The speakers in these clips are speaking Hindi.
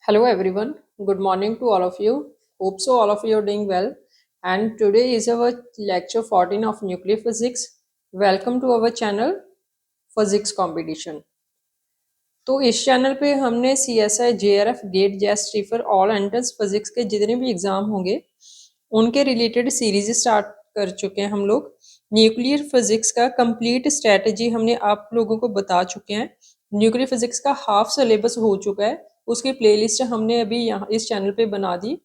Hello everyone. Good morning to all of you. Hope so all of you are doing well. And today is our lecture 14 of nuclear physics. Welcome to our channel Physics Competition. तो इस चैनल पे हमने CSI, JRF, गेट, जेस, स्टीफर ऑल एंट्रेंस फिजिक्स के जितने भी एग्जाम होंगे उनके रिलेटेड सीरीज स्टार्ट कर चुके हैं हम लोग। न्यूक्लियर फिजिक्स का कंप्लीट स्ट्रेटजी हमने आप लोगों को बता चुके हैं। न्यूक्लियर फिजिक्स का हाफ सिलेबस हो चुका है, उसकी प्लेलिस्ट हमने अभी यहाँ इस चैनल पे बना दी।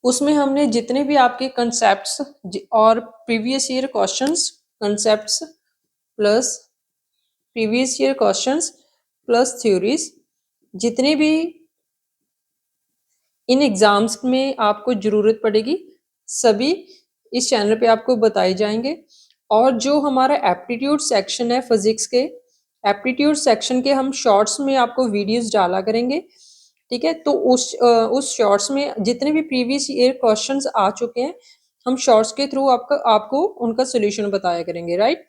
उसमें हमने जितने भी आपके कंसेप्ट्स और previous year questions, concepts plus previous year questions plus theories, जितने भी इन एग्जाम्स में आपको ज़रूरत पड़ेगी सभी इस चैनल पे आपको बताए जाएंगे। और जो हमारा एप्टीट्यूड सेक्शन है फिजिक्स के, एप्टीट्यूड सेक्शन के हम शॉर्ट्स में आपको वीडियोस डाला करेंगे, ठीक है। तो उस शॉर्ट्स में जितने भी प्रीवियस ईयर क्वेश्चंस आ चुके हैं हम शॉर्ट्स के थ्रू आपको उनका सोल्यूशन बताया करेंगे, राइट।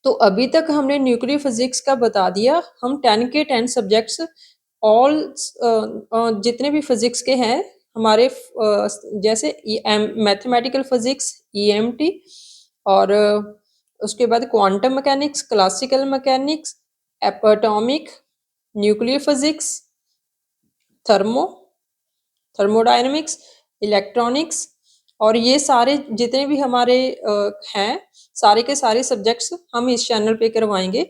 तो अभी तक हमने न्यूक्लियर फिजिक्स का बता दिया। हम 10 के 10 सब्जेक्ट्स ऑल जितने भी फिजिक्स के हैं हमारे जैसे मैथमेटिकल फिजिक्स, ईएमटी, और उसके बाद quantum mechanics, classical mechanics, atomic, nuclear physics, thermodynamics, electronics, और ये सारे जितने भी हमारे हैं सारे के सारे सब्जेक्ट्स हम इस चैनल पे करवाएंगे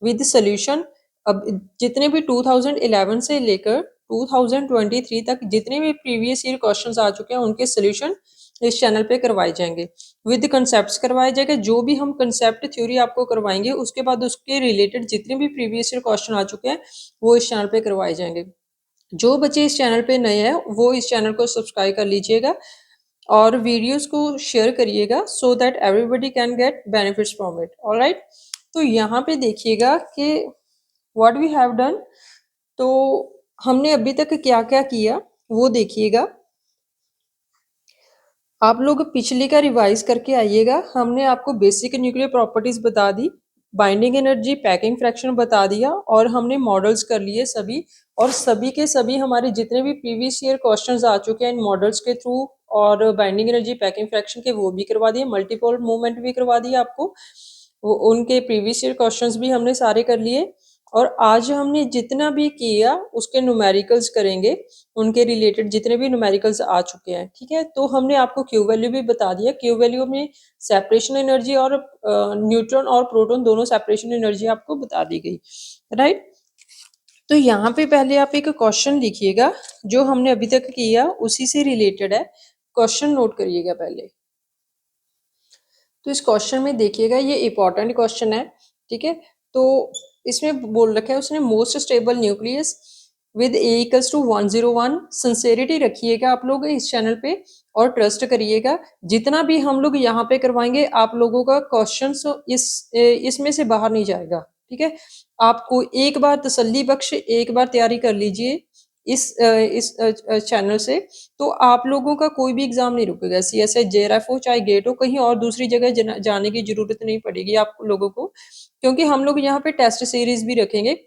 विद सॉल्यूशन। अब जितने भी 2011 से लेकर 2023 तक जितने भी प्रीवियस ईयर क्वेश्चंस आ चुके हैं उनके सॉल्यूशन इस चैनल पे करवाए जाएंगे, विद कंसेप्ट्स करवाए जाएंगे। जो भी हम कंसेप्ट थ्योरी आपको करवाएंगे उसके बाद उसके रिलेटेड जितने भी प्रीवियस ईयर क्वेश्चन आ चुके हैं वो इस चैनल पे करवाए जाएंगे। जो बच्चे इस चैनल पे नए हैं वो इस चैनल को सब्सक्राइब कर लीजिएगा और वीडियोस को शेयर करिएगा so that everybody can get benefits from it. Alright, तो यहाँ पे देखिएगा कि व्हाट वी हैव डन। तो हमने अभी तक क्या क्या किया वो देखिएगा। आप लोग पिछले का रिवाइज करके आइएगा। हमने आपको बेसिक न्यूक्लियर प्रॉपर्टीज बता दी, बाइंडिंग एनर्जी, पैकिंग फ्रैक्शन बता दिया, और हमने मॉडल्स कर लिए सभी। और सभी के सभी हमारे जितने भी प्रीवियस ईयर क्वेश्चंस आ चुके हैं इन मॉडल्स के थ्रू, और बाइंडिंग एनर्जी, पैकिंग फ्रैक्शन के वो भी करवा दिए, मल्टीपोल मूवमेंट भी करवा दिए आपको, वो उनके प्रीवियस ईयर क्वेश्चंस भी हमने सारे कर लिए। और आज हमने जितना भी किया उसके न्यूमेरिकल्स करेंगे, उनके रिलेटेड जितने भी न्यूमेरिकल्स आ चुके हैं, ठीक है। तो हमने आपको क्यू वैल्यू भी बता दिया। क्यू वैल्यू में सेपरेशन एनर्जी और न्यूट्रॉन और प्रोटॉन दोनों सेपरेशन एनर्जी आपको बता दी गई, राइट। तो यहाँ पे पहले आप एक क्वेश्चन लिखिएगा जो हमने अभी तक किया उसी से रिलेटेड है। क्वेश्चन नोट करिएगा पहले। तो इस क्वेश्चन में देखिएगा, ये इंपॉर्टेंट क्वेश्चन है, ठीक है। तो इसमें बोल रखा है उसने most stable nucleus with A equals to 101। Sincerity रखिएगा आप लोग इस चैनल पे और ट्रस्ट करिएगा। जितना भी हम लोग यहाँ पे करवाएंगे आप लोगों का क्वेश्चन इसमें से बाहर नहीं जाएगा, ठीक है। आपको एक बार तसल्ली बख्श एक बार तैयारी कर लीजिए इस चैनल से, तो आप लोगों का कोई भी एग्जाम नहीं रुकेगा। CSI, JRF हो चाहे गेट हो, कहीं और दूसरी जगह जाने की जरूरत नहीं पड़ेगी आप लोगों को, क्योंकि हम लोग यहाँ पे टेस्ट सीरीज भी रखेंगे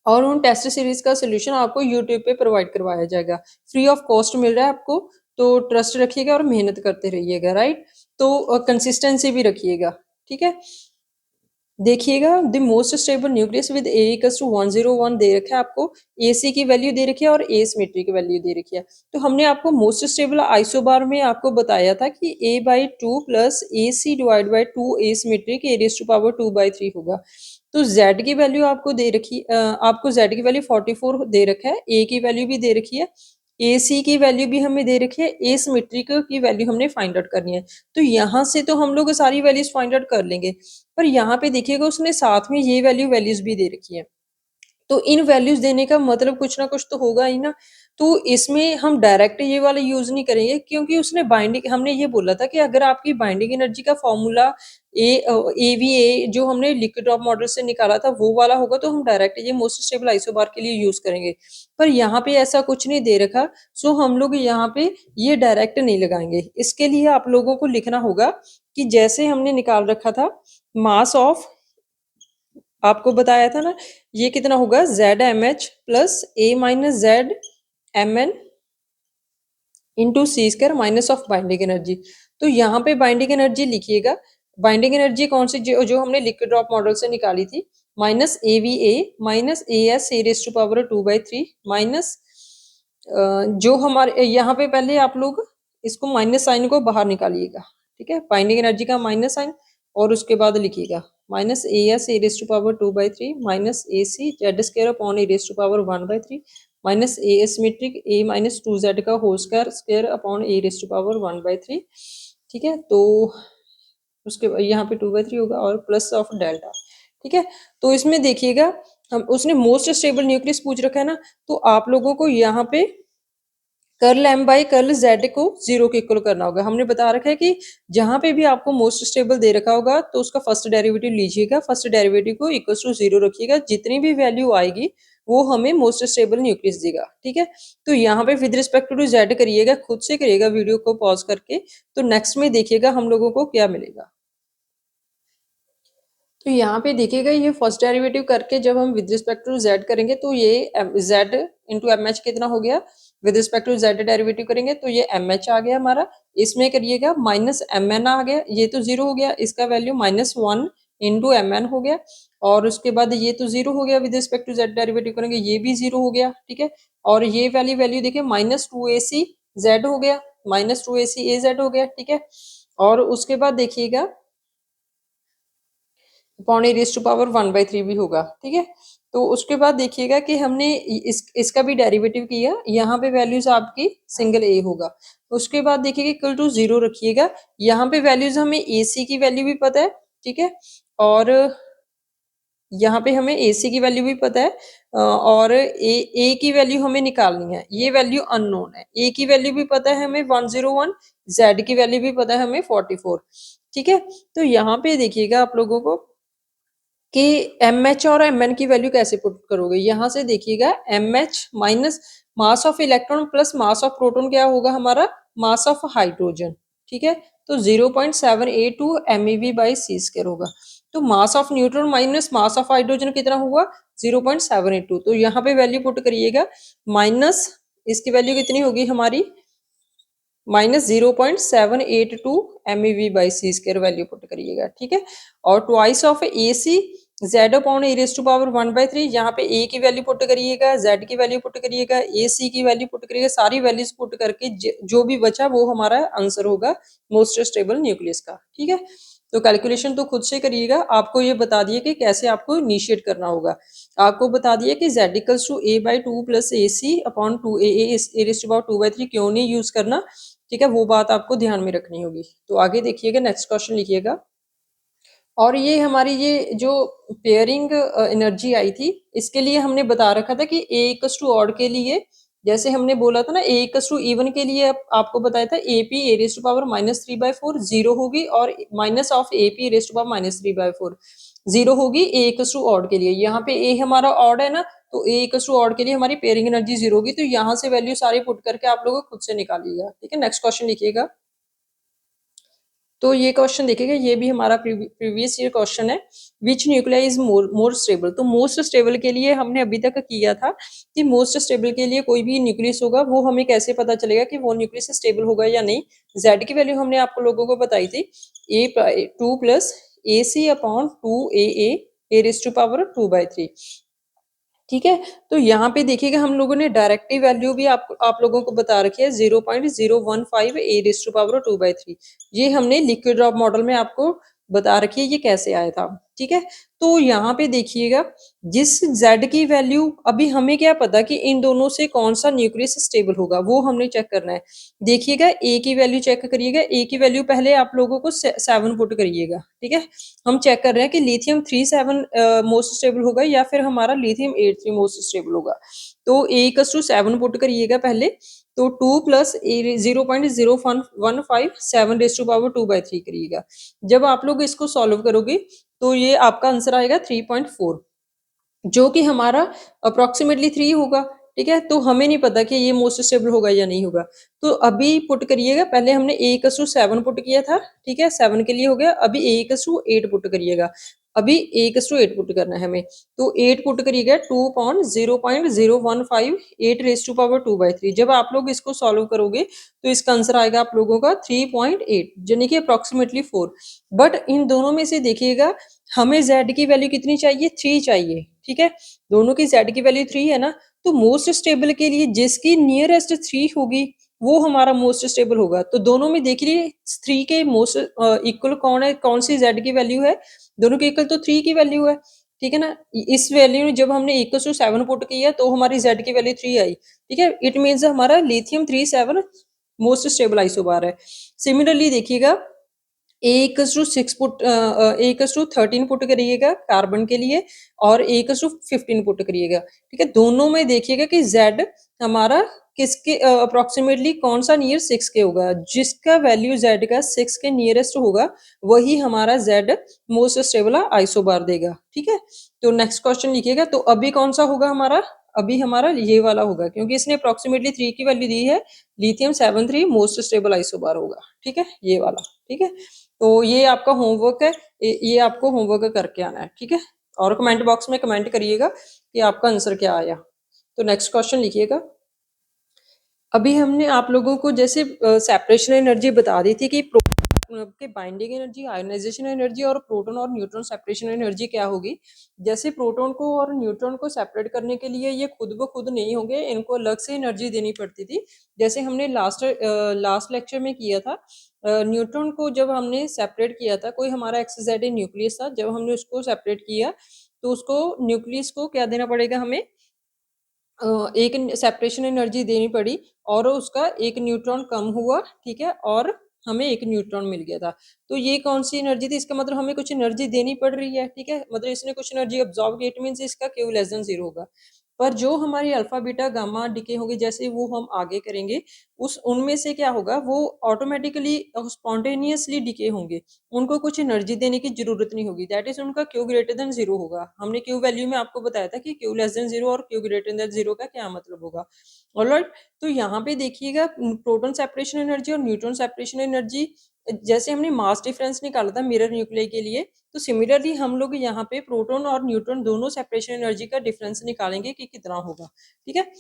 और उन टेस्ट सीरीज का सोल्यूशन आपको यूट्यूब पे प्रोवाइड करवाया जाएगा। फ्री ऑफ कॉस्ट मिल रहा है आपको, तो ट्रस्ट रखिएगा और मेहनत करते रहिएगा, राइट। तो कंसिस्टेंसी भी रखिएगा, ठीक है। देखिएगा, the most stable nucleus with A equals to 101 दे रखा है आपको, AC की वैल्यू दे रखी है और A सिमेट्री की वैल्यू दे रखी है। तो हमने आपको मोस्ट स्टेबल आइसोबार में आपको बताया था कि A/2 plus AC divide by 2 A symmetry के A⁻²2/3 होगा। तो Z की वैल्यू आपको दे रखी, आपको Z की वैल्यू 44 दे रखा है, A की वैल्यू भी दे रखी है, AC की वैल्यू भी हमें दे रखी है, A सिमेट्रिक की वैल्यू हमने फाइंड आउट करनी है। तो यहाँ से तो हम लोग सारी वैल्यूज फाइंड आउट कर लेंगे, पर यहाँ पे देखिएगा उसने साथ में ये वैल्यूज भी दे रखी है। तो इन वैल्यूज देने का मतलब कुछ ना कुछ तो होगा ही ना। तो इसमें हम डायरेक्ट ये वाला यूज नहीं करेंगे, क्योंकि उसने बाइंडिंग, हमने ये बोला था कि अगर आपकी बाइंडिंग एनर्जी का फॉर्मूला AVA जो हमने लिक्विड ऑफ मॉडल से निकाला था वो वाला होगा तो हम डायरेक्ट ये मोस्ट स्टेबल आइसोबार के लिए यूज करेंगे। पर यहाँ पे ऐसा कुछ नहीं दे रखा, सो हम लोग यहाँ पे ये डायरेक्ट नहीं लगाएंगे। इसके लिए आप लोगों को लिखना होगा कि जैसे हमने निकाल रखा था मास ऑफ आपको बताया था ना, ये कितना होगा ZMH plus A minus ZMN into c square minus of binding energy. तो यहाँ पे बाइंडिंग एनर्जी लिखिएगा, बाइंडिंग एनर्जी कौन सी जो हमने लिक्विड ड्रॉप मॉडल से निकाली थी, minus AVA minus AS A raise to power 2/3 minus जो हमारे यहाँ पे पहले आप लोग इसको माइनस साइन को बाहर निकालिएगा, ठीक है, बाइंडिंग एनर्जी का माइनस साइन और उसके बाद लिखिएगा minus AS A raise to power 2/3 minus AC Z square upon A raise to power 1/3 minus A symmetric A minus 2Z का whole square upon A raise to power 1/3, ठीक है। तो उसके यहाँ पे 2/3 होगा और प्लस ऑफ डेल्टा, ठीक है। तो इसमें देखिएगा हम उसने मोस्ट स्टेबल न्यूक्लियस पूछ रखा है ना, तो आप लोगों को यहाँ पे curl M by curl Z को 0 के इक्वल करना होगा। हमने बता रखा है कि जहां पे भी आपको मोस्ट स्टेबल दे रखा होगा तो उसका फर्स्ट डेरिवेटिव लीजिएगा, फर्स्ट डेरिवेटिव को इक्वल टू 0 रखिएगा, जितनी भी वैल्यू आएगी वो हमें मोस्ट स्टेबल न्यूक्लियस देगा, ठीक है। तो यहाँ पे विद रिस्पेक्ट टू Z करिएगा, खुद से करिएगा वीडियो को पॉज करके। तो नेक्स्ट में देखिएगा हम लोगों को क्या मिलेगा। तो यहाँ पे देखिएगा ये फर्स्ट डेरिवेटिव करके जब हम विद रिस्पेक्ट टू Z करेंगे तो ये Z इंटू MH कितना हो गया, with respect to Z derivative करेंगे तो ये MH आ गया हमारा, इसमें करिएगा माइनस MN आ गया, ये तो 0 हो गया, इसका वैल्यू -1 इंटू MN हो गया, और उसके बाद ये तो 0 हो गया, with respect to Z derivative करेंगे ये भी 0 हो गया, ठीक है। और ये वाली वैल्यू देखिए -2AC Z हो गया, -2AC AZ हो गया, ठीक है। और उसके बाद देखिएगा upon A raise to power 1/3 भी होगा, ठीक है। तो उसके बाद देखिएगा कि हमने इसका भी डेरिवेटिव किया, यहाँ पे वैल्यूज आपकी सिंगल ए होगा। उसके बाद देखिएगा इक्वल टू 0 रखिएगा, यहाँ पे वैल्यूज हमें AC की वैल्यू भी पता है, ठीक है, और यहाँ पे हमें AC की वैल्यू भी पता है, और ए की वैल्यू हमें निकालनी है, ये वैल्यू अननोन है। ए की वैल्यू भी पता है हमें 101, Z की वैल्यू भी पता है हमें 44, ठीक है। तो यहाँ पे देखिएगा आप लोगों को कि MH और MN की वैल्यू कैसे पुट करोगे, यहाँ से देखिएगा MH minus mass of electron plus mass of proton क्या होगा हमारा, मास ऑफ हाइड्रोजन, ठीक है। तो 0.782 MeV बाई सी स्क्वायर होगा। तो mass of neutron minus mass of hydrogen कितना हुआ 0.782, तो यहाँ पे वैल्यू पुट करिएगा, माइनस इसकी वैल्यू कितनी होगी हमारी -0.782 MeV by c square value put करिएगा, ठीक है। और twice of AC Z upon A raise to power 1/3, यहाँ पे A की वैल्यू पुट करिएगा, Z की वैल्यू पुट करिएगा, AC की वैल्यू पुट करिएगा, सारी वैल्यूज पुट करके जो भी बचा वो हमारा आंसर होगा मोस्ट स्टेबल न्यूक्लियस का, ठीक है। तो कैलकुलेशन तो खुद से करिएगा, आपको ये बता दिए कि कैसे आपको इनिशिएट करना होगा। आपको बता दिया कि Z equals to A/2 plus AC upon 2AA A raise to power 2/3 क्यों नहीं यूज करना, ठीक है, वो बात आपको ध्यान में रखनी होगी। तो आगे देखिएगा, नेक्स्ट क्वेश्चन लिखिएगा। और ये हमारी ये जो पेयरिंग एनर्जी आई थी, इसके लिए हमने बता रखा था कि A इक्वल्स टू ऑड के लिए, जैसे हमने बोला था ना A इक्वल्स टू इवन के लिए आपको बताया था AP A raise to power -3/4 0 होगी, और minus of AP A raise to power -3/4 0 होगी A इक्वल्स टू ऑड के लिए। यहाँ पे A हमारा ऑड है ना, तो A इक्वल्स टू ऑड के लिए हमारी पेयरिंग एनर्जी 0 होगी, तो यहाँ से वैल्यू सारी पुट करके आप लोगों को खुद से निकालिएगा, ठीक है। नेक्स्ट क्वेश्चन लिखिएगा। तो ये क्वेश्चन देखिएगा, ये भी हमारा प्रीवियस ईयर क्वेश्चन है, विच न्यूक्लिया इज मोर स्टेबल। तो मोस्ट स्टेबल के लिए हमने अभी तक किया था कि मोस्ट स्टेबल के लिए कोई भी न्यूक्लियस होगा वो हमें कैसे पता चलेगा कि वो न्यूक्लियस स्टेबल होगा या नहीं। Z की वैल्यू हमने आपको लोगों को बताई थी, A2 plus AC upon 2AA A raise to power 2/3, ठीक है। तो यहाँ पे देखिएगा हम लोगों ने डायरेक्टिव वैल्यू भी आप लोगों को बता रखी है 0.015 ए रेज टू पावर 2/3, ये हमने लिक्विड ड्रॉप मॉडल में आपको बता रखी है ये कैसे आया था, ठीक है। तो यहाँ पे देखिएगा जिस Z की वैल्यू, अभी हमें क्या पता कि इन दोनों से कौन सा न्यूक्लियस स्टेबल होगा, वो हमने चेक करना है। देखिएगा A की वैल्यू चेक करिएगा, A की वैल्यू पहले आप लोगों को 7 पुट करिएगा, ठीक है। हम चेक कर रहे हैं कि लिथियम 37 मोस्ट स्टेबल होगा या फिर हमारा लिथियम 83 मोस्ट स्टेबल होगा। तो A इक्वल्स टू 7 पुट करिएगा पहले, तो 2 प्लस 0.0115 7 रेज टू पावर 2/3 करिएगा। जब आप लोग इसको सॉल्व करोगे तो ये आपका आंसर आएगा 3.4, जो कि हमारा अप्रोक्सीमेटली 3 होगा, ठीक है। तो हमें नहीं पता कि ये मोस्ट स्टेबल होगा या नहीं होगा, तो अभी पुट करिएगा, पहले हमने A इक्वल्स टू 7 पुट किया था, ठीक है, 7 के लिए हो गया, अभी A इक्वल्स टू 8 पुट करिएगा। अभी 8:8 पुट करना है हमें, तो 8 पुट करिएगा 2.0.015 8⁻²/3। जब आप लोग इसको सॉल्व करोगे तो इसका आंसर आएगा आप लोगों का 3.8, यानी कि अप्रॉक्सीमेटली 4। बट इन दोनों में से देखिएगा हमें z की वैल्यू कितनी चाहिए, 3 चाहिए, ठीक है। दोनों की z की वैल्यू 3 है ना, तो मोस्ट स्टेबल के लिए जिसकी नियरेस्ट 3 होगी वो हमारा मोस्ट स्टेबल होगा। तो दोनों में देख लीजिए 3 के मोस्ट इक्वल कौन है, कौन सी z की वैल्यू है, दोनों के इक्वल तो 3 की वैल्यू है, ठीक है ना। इस वैल्यू में जब हमने इक्वल टू 7 पुट किया तो हमारी z की वैल्यू 3 आई, ठीक है। इट मीन्स हमारा लिथियम 37 मोस्ट स्टेबल आइसोबार है। सिमिलरली देखिएगा A=6 पुट A=13 पुट करिएगा कार्बन के लिए और A=15 पुट करिएगा, ठीक है। दोनों में देखिएगा कि Z हमारा किसके अप्रोक्सीमेटली कौन सा नियर 6 के होगा, जिसका वैल्यू Z का 6 के नियरेस्ट होगा वही हमारा Z मोस्ट स्टेबल आइसोबार देगा, ठीक है। तो नेक्स्ट क्वेश्चन लिखिएगा, तो अभी कौन सा होगा हमारा, अभी हमारा ये वाला होगा क्योंकि इसने अप्रोक्सीमेटली 3 की वैल्यू दी है, लिथियम 73 मोस्ट स्टेबल आइसोबार होगा, ठीक है, ये वाला, ठीक है। तो ये आपका होमवर्क है, ये आपको होमवर्क करके आना है, ठीक है। और कमेंट बॉक्स में कमेंट करिएगा कि आपका आंसर क्या आया। तो नेक्स्ट क्वेश्चन लिखिएगा। अभी हमने आप लोगों को जैसे सेपरेशन एनर्जी बता दी थी कि के बाइंडिंग एनर्जी, आयोनाइजेशन एनर्जी और प्रोटॉन और न्यूट्रॉन सेपरेशन एनर्जी क्या होगी। जैसे प्रोटॉन को और न्यूट्रॉन को सेपरेट करने के लिए ये खुद ब खुद नहीं होंगे, इनको अलग से एनर्जी देनी पड़ती थी। जैसे हमने लास्ट लेक्चर में किया था, न्यूट्रॉन को जब हमने सेपरेट किया था, कोई हमारा एक्स-जेड न्यूक्लियस था, जब हमने उसको सेपरेट किया तो उसको न्यूक्लियस को क्या देना पड़ेगा हमें, एक सेपरेशन एनर्जी देनी पड़ी और उसका एक न्यूट्रॉन कम हुआ, ठीक है, और हमें एक न्यूट्रॉन मिल गया था। तो ये कौन सी एनर्जी थी, इसका मतलब हमें कुछ एनर्जी देनी पड़ रही है, ठीक है, मतलब इसने कुछ एनर्जी अब्सॉर्ब की, इट मीन्स इसका Q लेस देन 0 होगा। पर जो हमारी अल्फा बीटा गामा डिके होगी, जैसे वो हम आगे करेंगे, उस उनमें से क्या होगा, वो ऑटोमेटिकली स्पॉन्टेनियसली डिके होंगे, उनको कुछ एनर्जी देने की जरूरत नहीं होगी, दैट इज उनका Q ग्रेटर देन 0 होगा। हमने Q वैल्यू में आपको बताया था कि Q लेस देन 0 और Q ग्रेटर देन 0 का क्या मतलब होगा, ऑलराइट। तो यहाँ पे देखिएगा प्रोटॉन सेपरेशन एनर्जी और न्यूट्रॉन सेपरेशन एनर्जी, जैसे हमने मास डिफरेंस निकाला था मिरर न्यूक्लियाई के लिए, तो सिमिलरली हम लोग यहाँ पे प्रोटॉन और न्यूट्रॉन दोनों सेपरेशन एनर्जी का डिफरेंस निकालेंगे कि कितना होगा, ठीक है।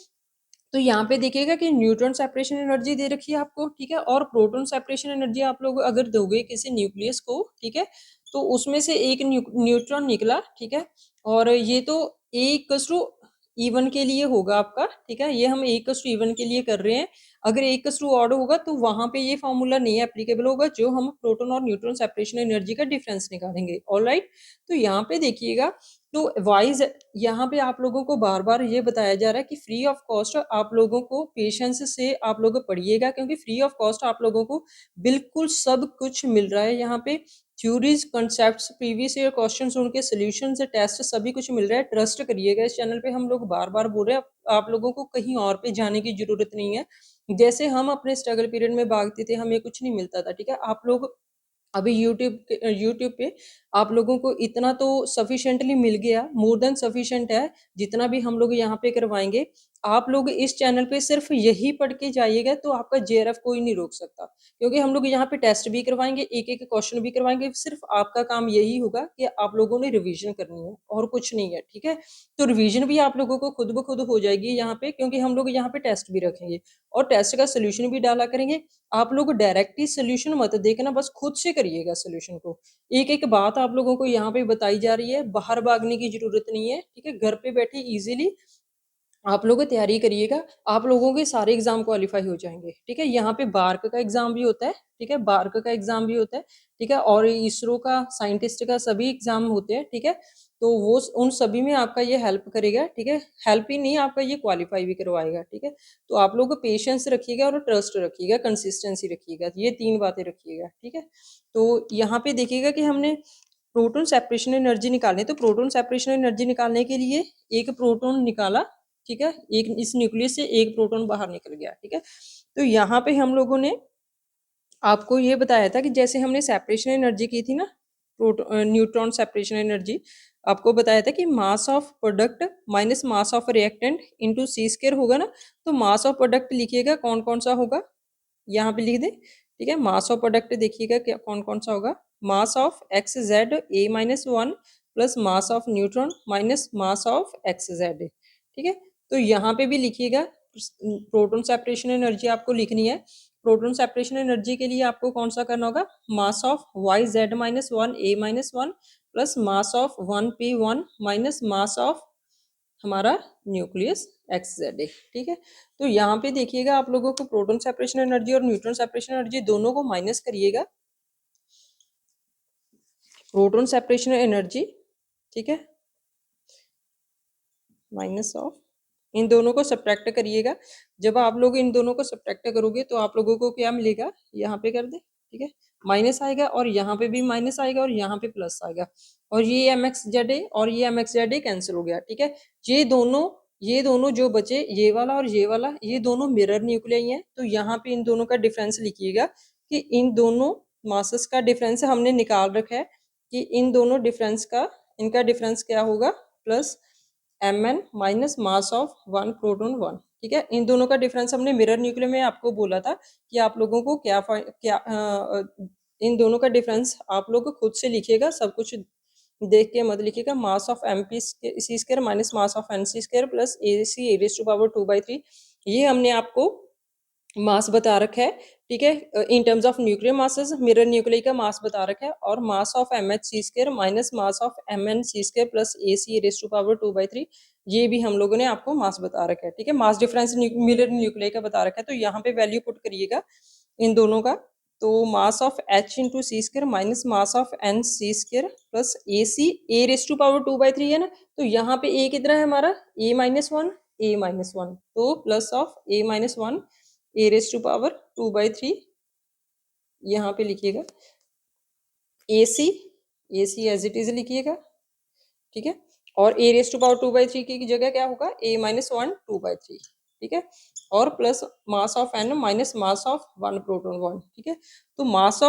तो यहाँ पे देखिएगा कि न्यूट्रॉन सेपरेशन एनर्जी दे रखी है आपको, ठीक है, और प्रोटॉन सेपरेशन एनर्जी आप लोग अगर दोगे किसी न्यूक्लियस को, ठीक है, तो उसमें से एक न्यूट्रॉन निकला, ठीक है, और ये तो A=E1 के लिए होगा आपका, ठीक है, ये हम A=E1 के लिए कर रहे हैं। अगर A=ऑड होगा तो वहां पे ये फॉर्मूला नहीं एप्लीकेबल होगा, जो हम प्रोटॉन और न्यूट्रॉन सेपरेशन एनर्जी का डिफरेंस निकालेंगे, ऑलराइट। तो यहाँ पे देखिएगा, तो वाइज यहाँ पे आप लोगों को बार बार ये बताया जा रहा है कि फ्री ऑफ कॉस्ट आप लोगों को पेशेंस से आप लोग पढ़िएगा, क्योंकि फ्री ऑफ कॉस्ट आप लोगों को बिल्कुल सब कुछ मिल रहा है यहाँ पे, theories, concepts, previous year questions, उनके सॉल्यूशंस, टेस्ट, सभी कुछ मिल रहा है। ट्रस्ट करिएगा इस चैनल पे, हम लोग बार बार बोल रहे हैं, आप लोगों को कहीं और पे जाने की जरूरत नहीं है। जैसे हम अपने स्ट्रगल पीरियड में भागते थे, हमें कुछ नहीं मिलता था, ठीक है, आप लोग अभी यूट्यूब पे आप लोगों को इतना तो सफिशिएंटली मिल गया, मोर देन सफिशिएंट है, जितना भी हम लोग यहाँ पे करवाएंगे। आप लोग इस चैनल पे सिर्फ यही पढ़ के जाइएगा तो आपका जेआरएफ कोई नहीं रोक सकता, क्योंकि हम लोग यहाँ पे टेस्ट भी करवाएंगे, एक एक क्वेश्चन भी करवाएंगे, सिर्फ आपका काम यही होगा कि आप लोगों ने रिवीजन करनी है और कुछ नहीं है, ठीक है। तो रिवीजन भी आप लोगों को खुद ब खुद हो जाएगी यहाँ पे, क्योंकि हम लोग यहाँ पे टेस्ट भी रखेंगे और टेस्ट का सोल्यूशन भी डाला करेंगे। आप लोग डायरेक्ट ही सोल्यूशन मत देखना, बस खुद से करिएगा सोल्यूशन को। एक एक बात आप लोगों को यहाँ पे बताई जा रही है, बाहर भागने की जरूरत नहीं है, ठीक है, घर पे बैठे इजीली आप लोग तैयारी करिएगा, आप लोगों के सारे एग्जाम क्वालिफाई हो जाएंगे, ठीक है। यहाँ पे बार्क का एग्जाम भी होता है, ठीक है, बार्क का एग्जाम भी होता है, ठीक है, और इसरो का, साइंटिस्ट का, सभी एग्जाम होते हैं, ठीक है। तो वो उन सभी में आपका ये हेल्प करेगा, ठीक है, हेल्प ही नहीं आपका ये क्वालिफाई भी करवाएगा, ठीक है। तो आप लोग पेशेंस रखिएगा और ट्रस्ट रखिएगा, कंसिस्टेंसी रखिएगा, ये 3 बातें रखिएगा, ठीक है। तो यहाँ पे देखिएगा कि हमने प्रोटॉन सेपरेशन एनर्जी निकालनी है, तो प्रोटॉन सेपरेशन एनर्जी निकालने के लिए एक प्रोटॉन निकाला, ठीक है, एक इस न्यूक्लियस से एक प्रोटॉन बाहर निकल गया, ठीक है। तो यहाँ पे हम लोगों ने आपको ये बताया था कि जैसे हमने सेपरेशन एनर्जी की थी ना, न्यूट्रॉन सेपरेशन एनर्जी, आपको बताया था कि mass of product minus mass of reactant into C² होगा ना। तो मास ऑफ प्रोडक्ट लिखिएगा कौन कौन सा होगा, यहाँ पे लिख दे, ठीक है। मास ऑफ प्रोडक्ट देखिएगा क्या कौन कौन सा होगा, mass of XZ A-1 plus mass of neutron minus mass of x Z. ठीक है, तो यहाँ पे भी लिखिएगा प्रोटॉन सेपरेशन एनर्जी आपको लिखनी है। प्रोटॉन सेपरेशन एनर्जी के लिए आपको कौन सा करना होगा, mass of Y Z minus one A minus one plus mass of one P one minus mass of हमारा न्यूक्लियस एक्स जेड। ठीक है, तो यहाँ पे देखिएगा आप लोगों को प्रोटॉन सेपरेशन एनर्जी और न्यूट्रॉन सेपरेशन एनर्जी दोनों को माइनस करिएगा। प्रोटॉन सेपरेशन एनर्जी, ठीक है, माइनस ऑफ, इन दोनों को सब्ट्रैक्ट करिएगा। जब आप लोग इन दोनों को सब्ट्रैक्ट करोगे तो आप लोगों को क्या मिलेगा, यहाँ पे कर दे, ठीक है, माइनस आएगा और यहाँ पे भी माइनस आएगा और यहाँ पे प्लस आएगा और ये एम एक्स जेड ए और ये M X Z A cancel हो गया। ठीक है, ये दोनों जो बचे, ये वाला और ये वाला, ये दोनों मिरर न्यूक्लियाई हैं। तो यहाँ पे इन दोनों का डिफरेंस लिखिएगा कि इन दोनों मासेस का डिफरेंस हमने निकाल रखा है कि इन दोनों डिफरेंस का, इनका डिफरेंस क्या होगा, plus Mn minus mass of one proton one. ठीक है, इन दोनों का डिफरेंस हमने मिरर न्यूक्लियर में आपको बोला था कि आप लोगों को इन दोनों का डिफरेंस आप लोग खुद से लिखिएगा, सब कुछ देख के मत लिखिएगा। Mass of M P c square minus mass of N c square plus A C A raise to power 2/3, ये हमने आपको मास बता रखा है। ठीक है, in terms of nuclear masses mirror nuclear का मास बता रखा है और mass of M H c square minus mass of M N c square plus A C raise to power 2/3, ये भी हम लोगों ने आपको मास बता रखा है। ठीक है, मास डिफरेंस मिरर न्यूक्लियर का बता रखा है, तो यहाँ पे वैल्यू पुट करिएगा इन दोनों का। तो mass of H into c square minus mass of N c square plus A C A raise to power 2/3 है ना, तो यहाँ पे ए कितना है हमारा, A minus one, A minus one, तो plus of A minus one A raise to power 2/3, यहाँ पे लिखिएगा A C as it is लिखिएगा। ठीक है, और ए रेज़ टू पावर 2/3 की जगह क्या होगा, ए माइनस वन 2/3। ठीक है, और plus mass of N minus mass of one proton one. ठीक है, तो मास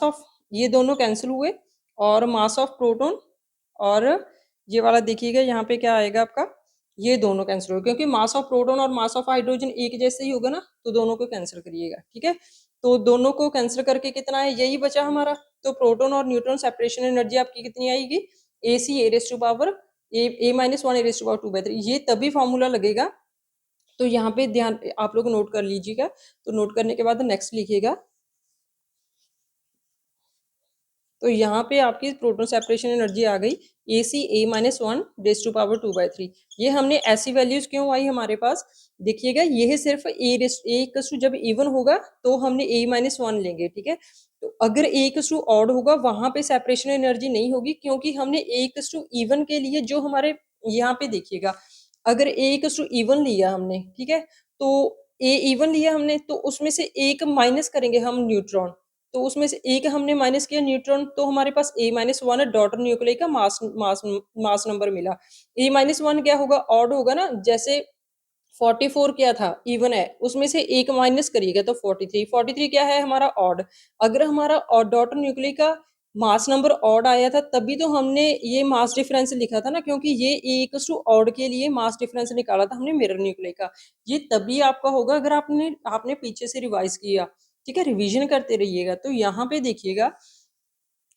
ऑफ ये दोनों कैंसिल हुए और मास ऑफ प्रोटॉन और ये वाला देखिएगा यहाँ पे क्या आएगा आपका, ये दोनों कैंसिल हो, क्योंकि मास ऑफ प्रोटॉन और मास ऑफ हाइड्रोजन एक जैसे ही होगा ना, तो दोनों को कैंसिल करिएगा। ठीक है, तो दोनों को कैंसिल करके कितना है, यही बचा हमारा। तो प्रोटॉन और न्यूट्रॉन सेपरेशन एनर्जी आपकी कितनी आएगी, A C A raise to power A minus one A raise to power 2/3, ये तभी फॉर्मूला लगेगा। तो यहाँ पे ध्यान आप लोग नोट कर लीजिएगा। तो नोट करने के बाद नेक्स्ट लिखिएगा। तो यहाँ पे आपकी प्रोटॉन सेपरेशन एनर्जी आ गई A C A minus one raise to power 2/3। ये हमने ऐसी वैल्यूज क्यों आई हमारे पास, देखिएगा ये है सिर्फ ए जब इवन होगा तो हमने ए माइनस वन लेंगे। ठीक है, तो अगर ए ऑड होगा वहां पे सेपरेशन एनर्जी नहीं होगी, क्योंकि हमने ए इवन के लिए जो हमारे यहाँ पे देखिएगा, अगर ए इवन लिया हमने, ठीक है, तो ए इवन लिया हमने, तो उसमें से एक माइनस करेंगे हम न्यूट्रॉन, तो उसमें से एक हमने माइनस किया न्यूट्रॉन, तो हमारे पास ए माइनस वन डॉटर न्यूक्लियस का मास नंबर मिला। ए माइनस वन क्या होगा, ऑड होगा ना, जैसे 44 क्या था, इवन है, उसमें से एक माइनस करिएगा तो 43 क्या है हमारा, ऑड। अगर हमारा डॉटर न्यूक्लियस का मास नंबर ऑड आया था तभी तो हमने ये मास डिफरेंस लिखा था ना, क्योंकि ये ए ऑड के लिए मास डिफरेंस निकाला था हमने मिरर न्यूक्लियस का। ये तभी आपका होगा अगर आपने पीछे से रिवाइज किया। ठीक है, रिवीजन करते रहिएगा। तो यहाँ पे देखिएगा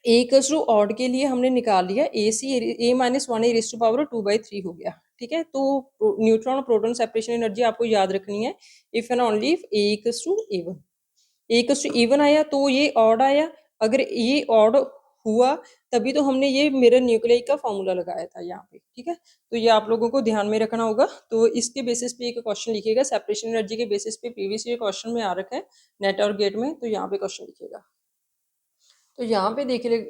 ए ऑड के लिए हमने निकाल लिया A C A minus one A raise to power 2/3 हो गया। ठीक है, तो न्यूट्रॉन और प्रोटॉन सेपरेशन एनर्जी आपको याद रखनी है, if and only if A even आया तो ये ऑड आया, अगर ये ऑड हुआ तभी तो हमने ये मिरर न्यूक्लियस का फॉर्मूला लगाया था यहाँ पे। ठीक है, तो ये आप लोगों को ध्यान में रखना होगा। तो इसके बेसिस पे एक क्वेश्चन लिखिएगा, सेपरेशन एनर्जी के बेसिस पे प्रीवियस ईयर क्वेश्चन में आ रखा है नेट और गेट में, तो यहाँ पे क्वेश्चन लिखिएगा। तो यहाँ पे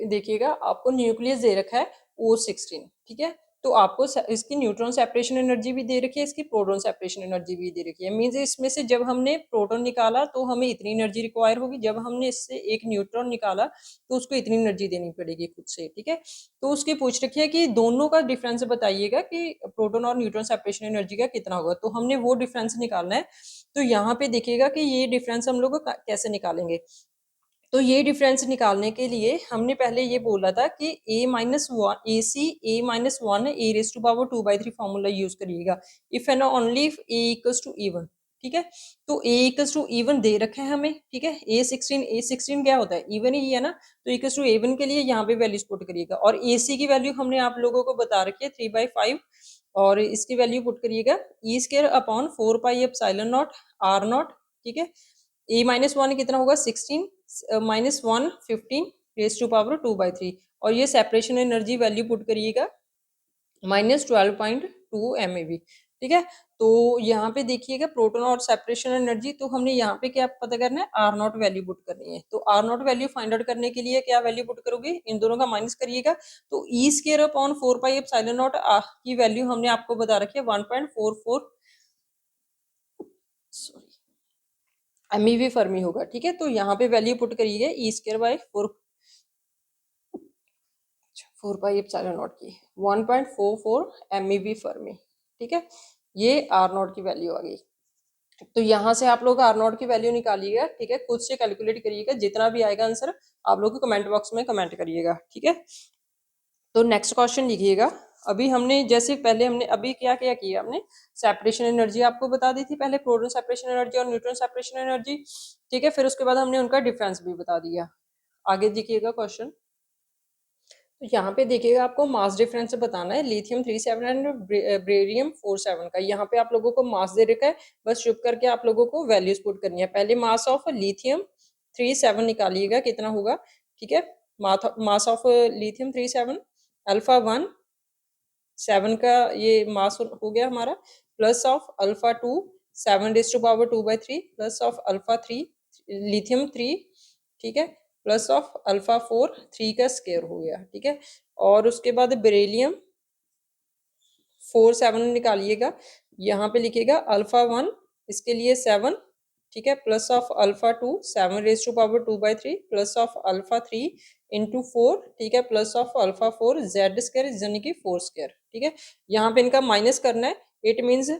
देखिएगा आपको न्यूक्लियस दे रखा है O16। ठीक है, तो आपको इसकी न्यूट्रॉन सेपरेशन एनर्जी भी दे रखी है, इसकी प्रोटॉन सेपरेशन एनर्जी भी दे रखी है। मींस इसमें से जब हमने प्रोटॉन निकाला तो हमें इतनी एनर्जी रिक्वायर होगी, जब हमने इससे एक न्यूट्रॉन निकाला तो उसको इतनी एनर्जी देनी पड़ेगी खुद से। ठीक है, तो उसकी पूछ रखी है कि दोनों का डिफरेंस बताइएगा कि प्रोटॉन और न्यूट्रॉन सेपरेशन एनर्जी का कितना होगा, तो हमने वो डिफरेंस निकालना है। तो यहाँ पे देखिएगा कि ये डिफरेंस हम लोग कैसे निकालेंगे। तो ये डिफरेंस निकालने के लिए हमने पहले ये बोला था कि A minus one A C A minus one A raise to power 2/3 formula use करिएगा, if and only if A equals to even. ठीक है। तो a इक्वल्स टू इवन दे रखा है हमें, ठीक है। a16 क्या होता है, इवन ही है ना, तो इक्वल्स टू a1 के लिए यहाँ पे वैल्यूज पुट करिएगा। और ac की वैल्यू हमने आप लोगों को बता रखी है 3/5, और इसकी वैल्यू पुट करिएगा E square upon 4 pi epsilon not R not, ठीक है। a माइनस वन कितना होगा 16 माइनस 1 15 रेज टू पावर 2/3, और ये सेपरेशन एनर्जी वैल्यू पुट करिएगा -12.2 MeV, ठीक है। तो यहाँ पे देखिएगा प्रोटॉन और सेपरेशन एनर्जी, तो हमने यहाँ पे क्या पता करना है, आर नॉट वैल्यू पुट करनी है। तो R naught value find out करने के लिए क्या वैल्यू पुट करोगे, इन दोनों का माइनस करिएगा। तो E square upon 4 pi epsilon not की वैल्यू हमने आपको बता रखी है 1.44 MeV फर्मी होगा, ठीक है। तो यहाँ पे वैल्यू पुट करिएगा E square by 4 pi epsilon not की 1.44 MeV फर्मी, ठीक है। ये आर नॉट की वैल्यू आ गई। तो यहाँ से आप लोग आर नॉट की वैल्यू निकालिएगा, ठीक है। खुद से कैलकुलेट करिएगा, जितना भी आएगा आंसर आप लोग कमेंट बॉक्स में कमेंट करिएगा, ठीक है। तो नेक्स्ट क्वेश्चन लिखिएगा। अभी हमने जैसे पहले हमने अभी क्या क्या किया, हमने सेपरेशन एनर्जी आपको बता दी थी पहले, प्रोटॉन सेपरेशन एनर्जी और न्यूट्रॉन सेपरेशन एनर्जी, ठीक है। फिर उसके बाद हमने उनका डिफरेंस भी बता दिया। आगे देखिएगा क्वेश्चन। तो यहाँ पे देखिएगा आपको मास डिफरेंस बताना है लिथियम 37 एंड बेरियम 47 का। यहाँ पे आप लोगों को मास दे रखा है, बस चुप करके आप लोगों को वैल्यूज पुट करनी है। पहले मास ऑफ लिथियम 37 निकालिएगा कितना होगा, ठीक है। मास ऑफ लिथियम 37 अल्फा 1 7 का ये मास हो गया हमारा, plus of alpha 2 7 raise to power 2/3, plus of alpha 3 lithium 3, ठीक है, प्लस ऑफ अल्फा 4 3 का स्क्वायर हो गया, ठीक है। और उसके बाद बेरिलियम 47 निकालिएगा। यहाँ पे लिखिएगा अल्फा 1 इसके लिए 7, ठीक है, plus of alpha 2 7 raise to power 2/3, plus of alpha 3 into 4, ठीक है, plus of alpha 4 Z square यानी कि 4 स्क्वायर, ठीक है। यहाँ पे इनका माइनस करना है, इट मीन्स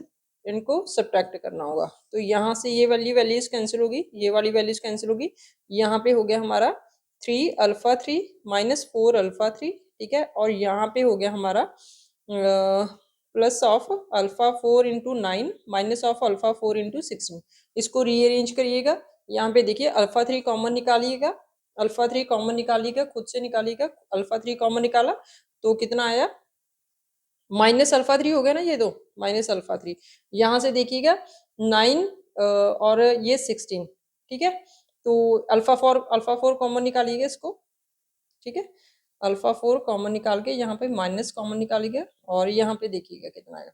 इनको सब्ट्रैक्ट करना होगा। तो यहाँ से ये वाली वैल्यूज कैंसिल होगी, ये वाली वैल्यूज कैंसिल होगी। यहाँ पे हो गया हमारा 3 अल्फा 3 माइनस 4 अल्फा 3, ठीक है। और यहाँ पे हो गया हमारा plus of alpha 4 into 9 minus of alpha 4 into 16। इसको रीअरेंज करिएगा। यहाँ पे देखिए अल्फा 3 कॉमन निकालिएगा, अल्फा 3 कॉमन निकालिएगा, खुद से निकालिएगा। अल्फा 3 कॉमन निकाला तो कितना आया, माइनस अल्फा 3 हो गया ना, ये दो माइनस अल्फा 3। यहाँ से देखिएगा 9 और ये 16, ठीक है। तो अल्फा 4 कॉमन निकालिएगा इसको, ठीक है। अल्फा 4 कॉमन निकाल के यहाँ पे माइनस कॉमन निकालिएगा, और यहाँ पे देखिएगा कितना आएगा,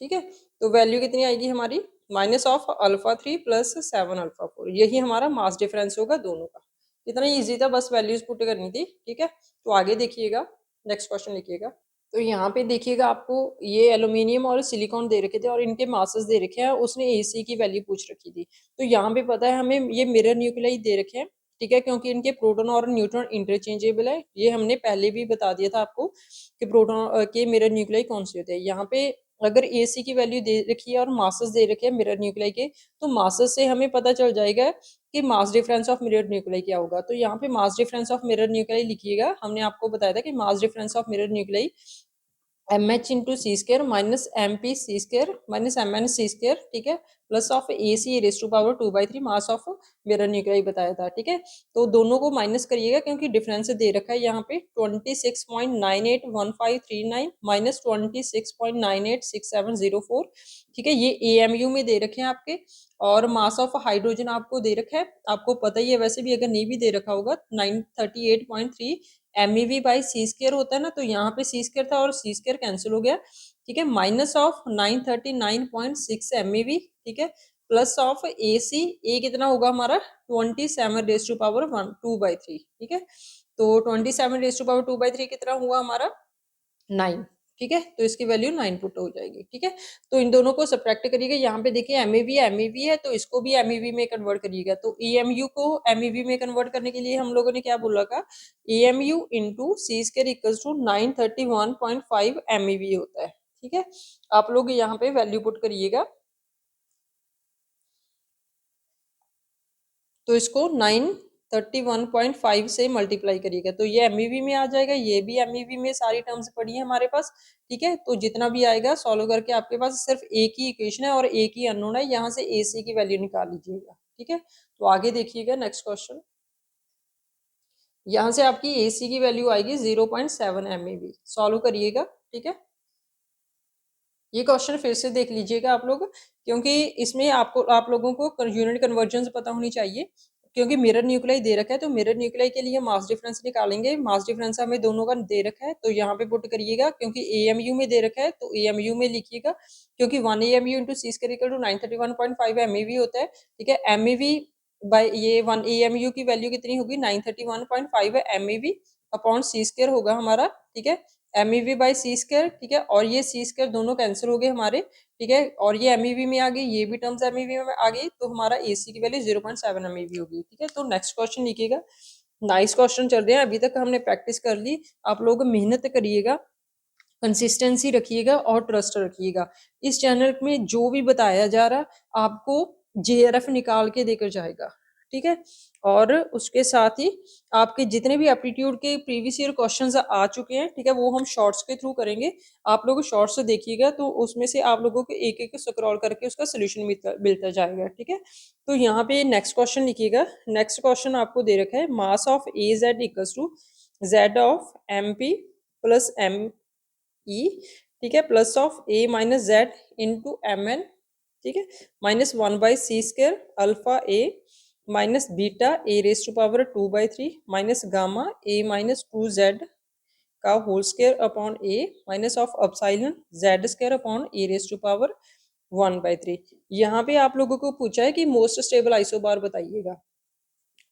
ठीक है। तो वैल्यू कितनी आएगी हमारी, minus of alpha 3 plus 7 alpha 4। यही हमारा मास डिफरेंस होगा दोनों का। इतना ईजी था, बस वैल्यूज पुट करनी थी, ठीक है। तो आगे देखिएगा, नेक्स्ट क्वेश्चन लिखिएगा। तो यहाँ पे देखिएगा आपको ये एल्यूमिनियम और सिलिकॉन दे रखे थे और इनके मासेस दे रखे हैं, उसने एसी की वैल्यू पूछ रखी थी। तो यहाँ पे पता है हमें ये मिरर न्यूक्लियाई दे रखे हैं, ठीक है, क्योंकि इनके प्रोटॉन और न्यूट्रॉन इंटरचेंजेबल है। ये हमने पहले भी बता दिया था आपको कि प्रोटॉन के मिरर न्यूक्लियाई कौन से होते हैं। यहाँ पे अगर एसी की वैल्यू दे रखी है और मासेस दे रखे हैं मिरर न्यूक्लियाई के, तो मासेस से हमें पता चल जाएगा कि mass difference of mirror nuclei क्या होगा। तो यहाँ पे mass difference of mirror nuclei लिखिएगा। हमने आपको बताया था कि mass difference of mirror nuclei MH into C square minus MP C square minus MN C square, ठीक है, plus of AC raise to power 2/3 mass of mirror nuclei बताया था, ठीक है। तो दोनों को माइनस करिएगा क्योंकि डिफरेंस दे रखा है यहाँ पे 26.981539 माइनस 26.986704, ठीक है। ये AMU में दे रखे हैं आपके। और मास ऑफ हाइड्रोजन आपको दे रखा है, आपको पता ही है वैसे भी, अगर नहीं भी दे रखा होगा 938.3 MeV बाई सी स्क्र होता है ना। तो यहाँ पे सी स्क्र था और सी स्क्र कैंसिल हो गया, ठीक है, माइनस ऑफ 939.6 MeV, ठीक है, प्लस ऑफ AC ए कितना होगा हमारा 27 रेज टू पावर 2/3, ठीक है। तो 27 रेज टू पावर 2/3 कितना हुआ हमारा 9, ठीक है। तो इसकी वैल्यू 9 पुट हो जाएगी, ठीक है। तो इन दोनों को सब्ट्रैक्ट करिएगा। यहाँ पे देखिए MeV है, तो इसको भी MeV में कन्वर्ट करिएगा। तो EMU को MeV में कन्वर्ट करने के लिए हम लोगों ने क्या बोला था, EMU into c square equals to 931.5 MeV होता है, ठीक है। आप लोग यहाँ पे वैल्यू पुट करिएगा। तो इसको 9 31.5 से मल्टीप्लाई करिएगा तो ये एमईवी में आ जाएगा, ये भी एमईवी में सारी टर्म्स पड़ी है हमारे पास, ठीक है। तो जितना भी आएगा सॉल्व करके आपके पास सिर्फ एक ही इक्वेशन है और एक ही अननोन है, यहाँ से ए सी की वैल्यू निकाल लीजिएगा, ठीक है। तो आगे देखिएगा नेक्स्ट क्वेश्चन, यहाँ से आपकी ए सी की वैल्यू आएगी 0.7 एमईवी, सॉल्व करिएगा, ठीक है। ये क्वेश्चन फिर से देख लीजिएगा आप लोग, क्योंकि इसमें आपको आप लोगों को यूनिट कन्वर्जन पता होनी चाहिए, क्योंकि मिरर न्यूक्लियाई दे रखा है तो मिरर न्यूक्लियाई के लिए मास डिफरेंस निकालेंगे, मास डिफरेंस हमें दोनों का दे रखा है तो यहाँ पे पुट करिएगा, क्योंकि एएमयू में दे रखा है तो एएमयू में लिखिएगा, क्योंकि 1 AMU into c square equal to 931.5 MeV होता है, ठीक है। एमईवी बाय ये 1 एएमयू की वैल्यू कितनी होगी 931.5 एमईवी अपॉन सी स्क्वायर होगा हमारा, ठीक है। एमईवी बाई सी स्क्वायर, ठीक है, और ये सी स्क्वायर दोनों कैंसिल हो गए हमारे, ठीक है, और ये एमईवी में आ गई, ये भी टर्म्स एमईवी में आ गई, तो हमारा एसी की वैल्यू 0.7 एमईवी होगी, ठीक है। तो नेक्स्ट क्वेश्चन लिखिएगा, नाइस क्वेश्चन चल रहे हैं, अभी तक हमने प्रैक्टिस कर ली, आप लोग मेहनत करिएगा, कंसिस्टेंसी रखिएगा और ट्रस्ट रखिएगा। इस चैनल में जो भी बताया जा रहा आपको जेआरएफ निकाल के देकर जाएगा, ठीक है। और उसके साथ ही आपके जितने भी एप्टीट्यूड के प्रीवियस ईयर क्वेश्चंस आ चुके हैं, ठीक है, वो हम शॉर्ट्स के थ्रू करेंगे, आप लोग शॉर्ट्स देखिएगा तो उसमें से आप लोगों को एक एक स्क्रॉल करके उसका सोल्यूशन मिलता जाएगा, ठीक है। तो यहाँ पे नेक्स्ट क्वेश्चन लिखिएगा, नेक्स्ट क्वेश्चन आपको दे रखा है mass of A Z equals to Z of M P plus M E, ठीक है, plus of A minus Z into M N, ठीक है, minus 1/c square alpha A minus beta A raise to power 2/3 minus gamma A minus 2z का whole square upon A minus of epsilon Z square upon A raise to power 1/3। यहाँ पे आप लोगों को पूछा है कि मोस्ट स्टेबल आइसोबार बताइएगा,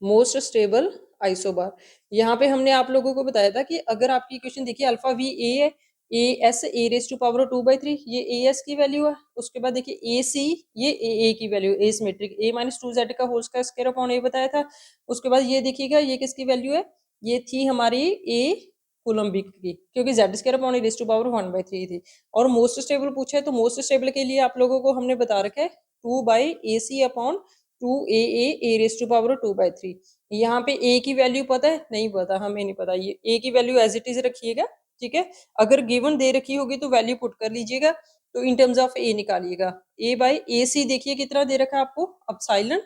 मोस्ट स्टेबल आइसोबार। यहाँ पे हमने आप लोगों को बताया था कि अगर आपकी इक्वेशन देखिए अल्फा वी ए है, A S A raise to power 2/3, ये ए एस की वैल्यू है, उसके बाद देखिए ए सी, ये ए की value A symmetric A minus 2z का होल स्क्वायर अपॉन ए बताया था। उसके बाद ये देखिएगा ये किसकी वैल्यू है, ये थी हमारी ए कोलम्बिक की, क्योंकि Z square upon A raise to power 1/3 थी। और मोस्ट स्टेबल पूछा है तो मोस्ट स्टेबल के लिए आप लोगों को हमने बता रखा है 2/ac upon 2a race to power 2/3। यहाँ पे ए की वैल्यू पता है, नहीं पता, हमें नहीं पता, ये ए की वैल्यू एज इट इज रखिएगा, ठीक है। अगर गिवन दे रखी होगी तो वैल्यू पुट कर लीजिएगा, तो इन टर्म्स ऑफ ए निकालिएगा, ए बाई ए सी देखिए कितना दे रखा है आपको अपसाइलन।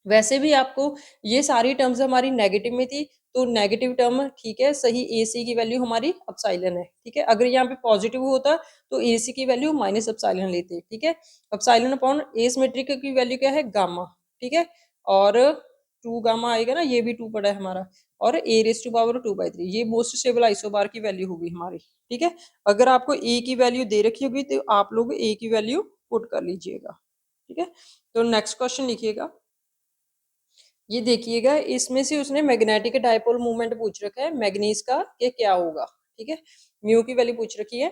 वैसे भी आपको ये सारी टर्म्स हमारी नेगेटिव में थी, तो नेगेटिव टर्म ठीक है, सही ए सी की वैल्यू हमारी अपसाइलन है, ठीक है। अगर यहाँ पे पॉजिटिव होता तो ए सी की वैल्यू माइनस अपसाइलन लेते, ठीक है। अपसाइलन अपॉन ए सिमेट्रिक की वैल्यू क्या है गामा, ठीक है, और 2 गामा आएगा ना, ये भी 2 पड़ा है हमारा, और ए रेस टू पावर 2/3, ये मोस्ट स्टेबल आइसोबार की वैल्यू होगी हमारी, ठीक है। अगर आपको ए की वैल्यू दे रखी होगी तो आप लोग ए की वैल्यू पुट कर लीजिएगा, ठीक है। तो नेक्स्ट क्वेश्चन लिखिएगा, ये देखिएगा इसमें से उसने मैग्नेटिक डायपोल मूवमेंट पूछ रखा है मैग्नीज का कि क्या होगा, ठीक है, म्यू की वैल्यू पूछ रखी है।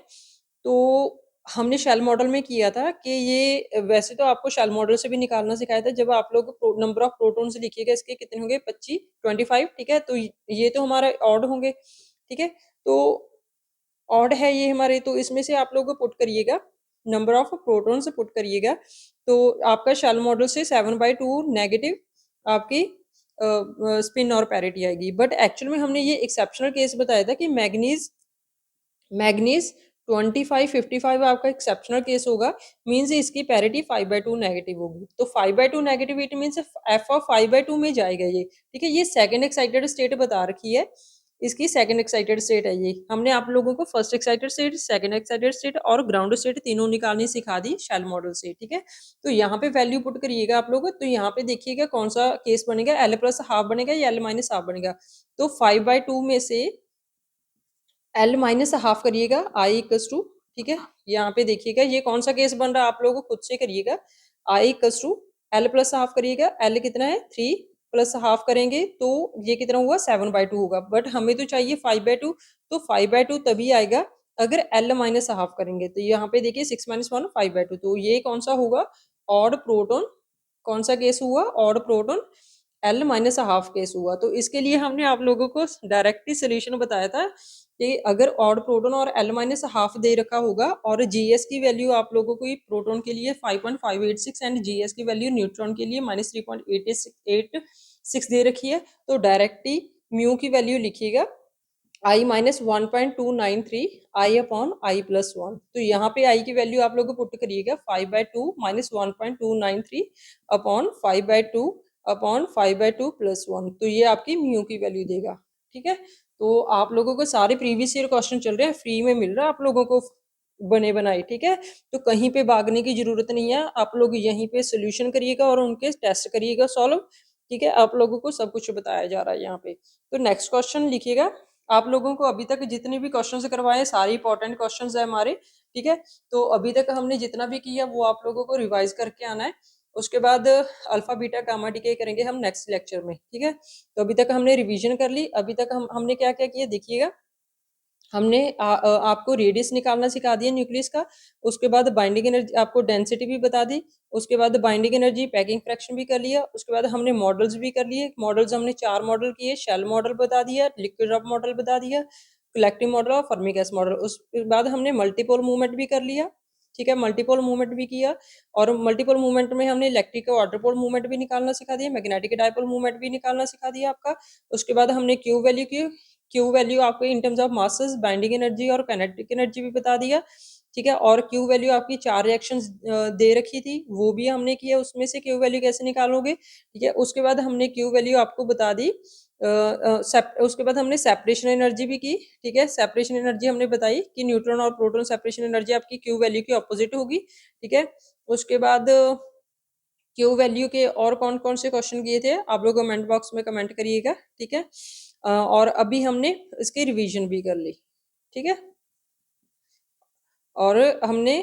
तो हमने शेल मॉडल में किया था कि ये वैसे तो आपको शेल मॉडल से भी निकालना सिखाया था, जब आप लोग नंबर ऑफ प्रोटॉन्स लिखिएगा इसके कितने होंगे 25 ठीक है, तो ये तो हमारा ऑड होंगे, ठीक है। तो ऑड है ये हमारे, तो इसमें से आप लोग पुट करिएगा नंबर ऑफ प्रोटॉन्स पुट करिएगा, तो आपका शेल मॉडल से 7/2 नेगेटिव आपकी स्पिन और पैरिटी आएगी। बट एक्चुअल में हमने ये एक्सेप्शनल केस बताया था कि मैग्नीज मैग्नीज 25-55 आपका एक्सेप्शनल केस होगा, मीन्स इसकी पैरिटी 5/2 नेगेटिव होगी, तो 5/2 negative it means F of 5/2 में जाएगा ये, ठीक है। ये सेकंड एक्साइटेड स्टेट बता रखी है, इसकी सेकंड एक्साइटेड स्टेट है ये, हमने आप लोगों को first excited state, second excited state और ग्राउंड स्टेट तीनों निकालनी सिखा दी शेल मॉडल से, ठीक है। तो यहाँ पे वैल्यू पुट करिएगा आप लोग, तो यहाँ पे देखिएगा कौन सा केस बनेगा, एल प्लस हाफ बनेगा या एल माइनस हाफ बनेगा। तो 5/2 में से एल माइनस हाफ करिएगा आई इक्वल्स टू, ठीक है, यहाँ पे देखिएगा ये कौन सा केस बन रहा है, आप लोगों को खुद से करिएगा, I equals to L plus half करिएगा, एल कितना है 3 प्लस हाफ करेंगे तो ये कितना हुआ 7/2 होगा, बट हमें तो चाहिए 5/2, तो 5/2 तभी आएगा अगर एल माइनस हाफ करेंगे, तो यहाँ पे देखिए 6 - 1 5/2, तो ये कौन सा होगा ऑड प्रोटोन, कौन सा केस हुआ odd proton, L minus half case हुआ। तो इसके लिए हमने आप लोगों को डायरेक्टली सोल्यूशन बताया था कि अगर ऑड प्रोटॉन और L माइनस हाफ दे रखा होगा और GS की वैल्यू आप लोगों को प्रोटॉन के लिए 5.586 एंड GS की वैल्यू न्यूट्रॉन के लिए -3.886 दे रखी है, तो डायरेक्टली म्यू की वैल्यू लिखिएगा I minus 1.293 I upon I plus 1। तो यहाँ पे I की वैल्यू आप लोग पुट करिएगा 5/2 माइनस 1.293 अपॉन 5/2 अपॉन 5/2 प्लस 1। तो ये आपकी म्यू की वैल्यू देगा। ठीक है, तो आप लोगों को सारे प्रीवियस ईयर क्वेश्चन चल रहे हैं, फ्री में मिल रहा है आप लोगों को बने बनाए। ठीक है, तो कहीं पे भागने की जरूरत नहीं है, आप लोग यहीं पे सोल्यूशन करिएगा और उनके टेस्ट करिएगा सॉल्व। ठीक है, आप लोगों को सब कुछ बताया जा रहा है यहाँ पे। तो नेक्स्ट क्वेश्चन लिखिएगा। आप लोगों को अभी तक जितने भी क्वेश्चंस करवाए सारे इंपॉर्टेंट क्वेश्चंस है हमारे। ठीक है, तो अभी तक हमने जितना भी किया वो आप लोगों को रिवाइज करके आना है। उसके बाद अल्फा बीटा गामा डीके करेंगे हम नेक्स्ट लेक्चर में। ठीक है, तो अभी तक हमने रिवीजन कर ली। अभी तक हमने क्या क्या किया देखिएगा। हमने आपको रेडियस निकालना सिखा दिया न्यूक्लियस का। उसके बाद बाइंडिंग एनर्जी, आपको डेंसिटी भी बता दी। उसके बाद बाइंडिंग एनर्जी, पैकिंग फ्रैक्शन भी कर लिया। उसके बाद हमने मॉडल्स भी कर लिए। मॉडल्स हमने 4 मॉडल किए। शेल मॉडल बता दिया, लिक्विड ड्रॉप मॉडल बता दिया, कलेक्टिव मॉडल और फर्मी गैस मॉडल। उसके बाद हमने मल्टीपोल मूवमेंट भी कर लिया। ठीक है, मल्टीपोल मूवमेंट भी किया। और मल्टीपोल मूवमेंट में हमने इलेक्ट्रिक वाटरपोल मूवमेंट भी निकालना सिखा दिया, मैग्नेटिक डायपोल मूवमेंट भी निकालना सिखा दिया आपका। उसके बाद हमने क्यू वैल्यू आपको इन terms of masses, binding energy और काइनेटिक एनर्जी भी बता दिया। ठीक है, और क्यू वैल्यू आपकी 4 रिएक्शंस दे रखी थी, वो भी हमने किया। उसमें से क्यू वैल्यू कैसे निकालोगे। ठीक है, उसके बाद हमने क्यू वैल्यू आपको बता दी। उसके बाद हमने सेपरेशन एनर्जी भी की। ठीक है, सेपरेशन एनर्जी हमने बताई कि न्यूट्रॉन और प्रोटॉन सेपरेशन एनर्जी आपकी क्यू वैल्यू की ऑपोजिट होगी। ठीक है, उसके बाद क्यू वैल्यू के और कौन कौन से क्वेश्चन किए थे आप लोग कमेंट बॉक्स में कमेंट करिएगा। ठीक है, और अभी हमने इसकी रिवीजन भी कर ली। ठीक है, और हमने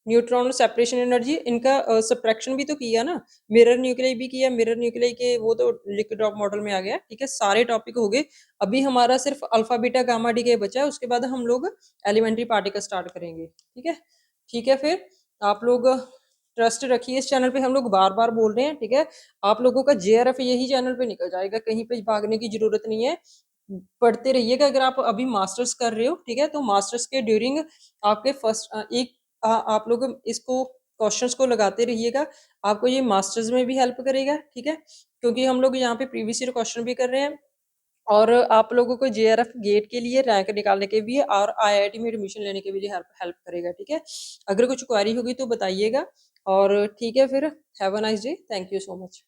न्यूट्रॉन सेपरेशन एनर्जी इनका सब्ट्रैक्शन भी तो किया ना, मिरर न्यूक्लियाई भी किया। मिरर न्यूक्लियाई के वो तो लिक्विड ड्रॉप मॉडल में आ गया। ठीक है, सारे टॉपिक हो गए। अभी हमारा सिर्फ अल्फा बीटा गामा डीके बचा है। उसके बाद हम लोग एलिमेंट्री पार्टिकल स्टार्ट करेंगे। ठीक है, ठीक है, फिर आप लोग ट्रस्ट रखिए इस चैनल पे। हम लोग बार बार बोल रहे हैं। ठीक है, आप लोगों का JRF यही चैनल पे निकल जाएगा, कहीं पे भागने की जरूरत नहीं है। पढ़ते रहिएगा। अगर आप अभी मास्टर्स कर रहे हो, ठीक है, तो मास्टर्स के ड्यूरिंग आपके आप लोग इसको क्वेश्चंस को लगाते रहिएगा। आपको ये मास्टर्स में भी हेल्प करेगा। ठीक है, क्योंकि हम लोग यहाँ पे प्रीवियस ईयर क्वेश्चन भी कर रहे हैं और आप लोगों को JRF गेट के लिए रैंक निकालने के भी और IIT में एडमिशन लेने के लिए हेल्प हेल्प करेगा। ठीक है, अगर कुछ क्वेरी होगी तो बताइएगा। और ठीक है, फिर have a nice day. Thank you so much.